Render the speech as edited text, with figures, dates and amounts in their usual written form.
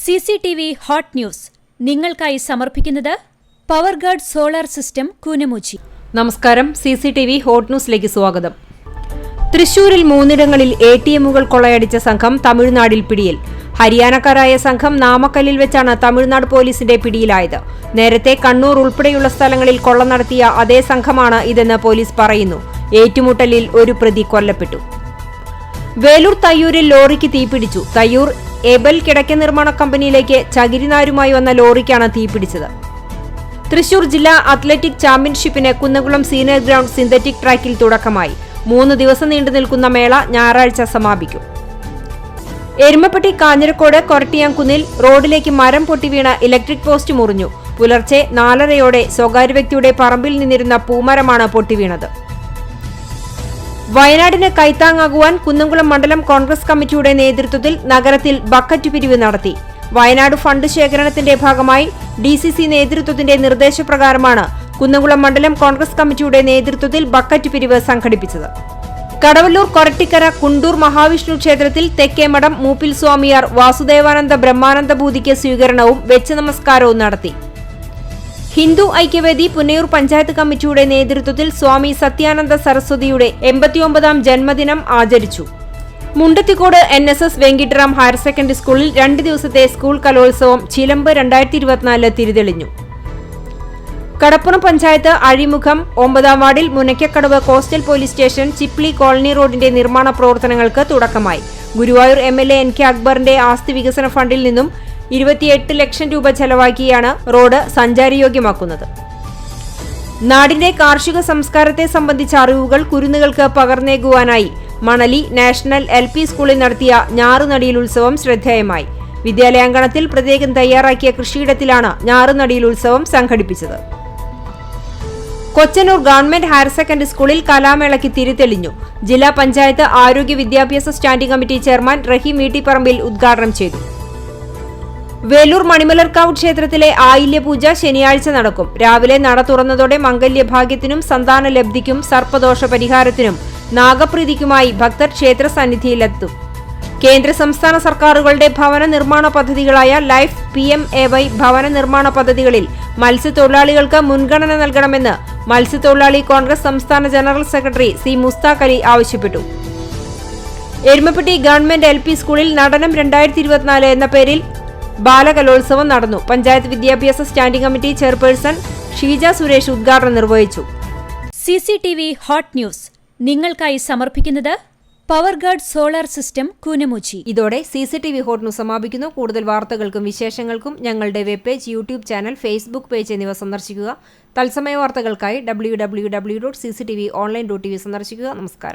CCTV hot news നിങ്ങൾക്കായി സമർപ്പിക്കുന്നത് Powerguard solar system Koonamuchi. നമസ്കാരം. CCTV ഹോട്ട് ന്യൂസിലേക്ക് സ്വാഗതം. തൃശൂരിൽ 3 ഇടങ്ങളിൽ ATMകൾ കൊള്ളയടിച്ച സംഘം തമിഴ്നാടിൽ പിടിയിൽ. ഹരിയാനക്കാരായ സംഘം നാമക്കല്ലിൽ വെച്ചാണ് തമിഴ്നാട് പോലീസിന്റെ പിടിയിലായത്. നേരത്തെ കണ്ണൂർ ഉൾപ്പെടെയുള്ള സ്ഥലങ്ങളിൽ കൊള്ള നടത്തിയ അതേ സംഘമാണ് ഇതെന്ന് പോലീസ് പറയുന്നു. ഏറ്റുമുട്ടലിൽ ഒരു പ്രതി കൊല്ലപ്പെട്ടു. വേലൂർ തയ്യൂരിൽ ലോറിക്ക് തീപിടിച്ചു. തയ്യൂർ എബൽ കിടക്ക നിർമ്മാണ കമ്പനിയിലേക്ക് ചകിരിനാരുമായി വന്ന ലോറിക്കാണ് തീപിടിച്ചത്. തൃശൂർ ജില്ലാ അത്ലറ്റിക് ചാമ്പ്യൻഷിപ്പിന് കുന്നംകുളം സീനിയർ ഗ്രൗണ്ട് സിന്തറ്റിക് ട്രാക്കിൽ തുടക്കമായി. 3 ദിവസം നീണ്ടു നിൽക്കുന്ന മേള ഞായറാഴ്ച സമാപിക്കും. എരുമപ്പെട്ടി കാഞ്ഞിരക്കോട് കൊരട്ടിയാംകുന്നിൽ റോഡിലേക്ക് മരം പൊട്ടിവീണ ഇലക്ട്രിക് പോസ്റ്റ് മുറിഞ്ഞു. പുലർച്ചെ 4:30 സ്വകാര്യ വ്യക്തിയുടെ പറമ്പിൽ നിന്നിരുന്ന പൂമരമാണ് പൊട്ടിവീണത്. വയനാടിന് കൈത്താങ്ങാകുവാൻ കുന്നംകുളം മണ്ഡലം കോൺഗ്രസ് കമ്മിറ്റിയുടെ നേതൃത്വത്തിൽ നഗരത്തിൽ ബക്കറ്റ് പിരിവ് നടത്തി. വയനാട് ഫണ്ട് ശേഖരണത്തിന്റെ ഭാഗമായി DCC നേതൃത്വത്തിന്റെ നിർദ്ദേശപ്രകാരമാണ് കുന്നംകുളം മണ്ഡലം കോൺഗ്രസ് കമ്മിറ്റിയുടെ നേതൃത്വത്തിൽ ബക്കറ്റ് പിരിവ് സംഘടിപ്പിച്ചത്. കടവല്ലൂർ കൊരട്ടിക്കര കുണ്ടൂർ മഹാവിഷ്ണു ക്ഷേത്രത്തിൽ തെക്കേമഠം മൂപ്പിൽ സ്വാമിയാർ വാസുദേവാനന്ദ ബ്രഹ്മാനന്ദ ഭൂതിക്ക് സ്വീകരണവും വെച്ച് നമസ്കാരവും നടത്തി. ഹിന്ദു ഐക്യവേദി പുന്നയൂർ പഞ്ചായത്ത് കമ്മിറ്റിയുടെ നേതൃത്വത്തിൽ സ്വാമി സത്യാനന്ദ സരസ്വതിയുടെ 89ാം ജന്മദിനം ആചരിച്ചു. Mundathikode NSS Venkitaram higher secondary സ്കൂളിൽ 2 ദിവസത്തെ സ്കൂൾ കലോത്സവം ചിലമ്പ് 2024 തിരിതെളിഞ്ഞു. കടപ്പുറം പഞ്ചായത്ത് അഴിമുഖം 9ാം വാർഡിൽ Munakkakadavu coastal police station Chipli colony റോഡിന്റെ നിർമ്മാണ പ്രവർത്തനങ്ങൾക്ക് തുടക്കമായി. ഗുരുവായൂർ MLA NK അക്ബറിന്റെ ആസ്തി വികസന ഫണ്ടിൽ നിന്നും 28 ലക്ഷം രൂപ ചെലവാക്കിയാണ് റോഡ് സഞ്ചാരയോഗ്യമാക്കുന്നത്. നാടിന്റെ കാർഷിക സംസ്കാരത്തെ സംബന്ധിച്ച അറിവുകൾ കുരുന്നുകൾക്ക് പകർന്നേകുവാനായി മണലി നാഷണൽ LP സ്കൂളിൽ നടത്തിയ ഞാറുനടിയിൽ ഉത്സവം ശ്രദ്ധേയമായി. വിദ്യാലയാങ്കണത്തിൽ പ്രത്യേകം തയ്യാറാക്കിയ കൃഷിയിടത്തിലാണ് ഞാറുനടിയിൽ ഉത്സവം സംഘടിപ്പിച്ചത്. കൊച്ചനൂർ ഗവൺമെന്റ് ഹയർ സെക്കൻഡറി സ്കൂളിൽ കലാമേളയ്ക്ക് തിരിതെളിഞ്ഞു. ജില്ലാ പഞ്ചായത്ത് ആരോഗ്യ വിദ്യാഭ്യാസ സ്റ്റാൻഡിംഗ് കമ്മിറ്റി ചെയർമാൻ റഹീം വീട്ടിപ്പറമ്പിൽ ഉദ്ഘാടനം ചെയ്തു. വേലൂർ മണിമലർക്കാവ് ക്ഷേത്രത്തിലെ ആയില്യപൂജ ശനിയാഴ്ച നടക്കും. രാവിലെ നട തുറന്നതോടെ മംഗല്യഭാഗ്യത്തിനും സന്താന ലബ്ധിക്കും സർപ്പദോഷ പരിഹാരത്തിനും നാഗപ്രീതിക്കുമായി ഭക്തർ ക്ഷേത്ര സന്നിധിയിലെത്തും. കേന്ദ്ര സംസ്ഥാന സർക്കാരുകളുടെ ഭവന നിർമ്മാണ പദ്ധതികളായ ലൈഫ് PMAY ഭവന നിർമ്മാണ പദ്ധതികളിൽ മത്സ്യത്തൊഴിലാളികൾക്ക് മുൻഗണന നൽകണമെന്ന് മത്സ്യത്തൊഴിലാളി കോൺഗ്രസ് സംസ്ഥാന general secretary C Mushtaq Ali ആവശ്യപ്പെട്ടു. എരുമപ്പെട്ടി ഗവൺമെന്റ് LP സ്കൂളിൽ നടനം 2024 എന്ന പേരിൽ ബാലകലോത്സവം നടന്നു. പഞ്ചായത്ത് വിദ്യാഭ്യാസ standing committee chairperson Sheeja Suresh ഉദ്ഘാടനം നിർവഹിച്ചു. CCTV ഹോട്ട് ന്യൂസ് നിങ്ങൾക്കായി സമർപ്പിക്കുന്നത് പവർഗാർഡ് സോളാർ സിസ്റ്റം കൂനമുച്ചി. ഇതോടെ CCTV ഹോട്ട് ന്യൂസ് സമാപിക്കുന്നു. കൂടുതൽ വാർത്തകൾക്കും വിശേഷങ്ങൾക്കും ഞങ്ങളുടെ web page, YouTube channel, Facebook page എന്നിവ സന്ദർശിക്കുക. തത്സമയ വാർത്തകൾക്കായി www.cctv.online.tv സന്ദർശിക്കുക. നമസ്കാരം.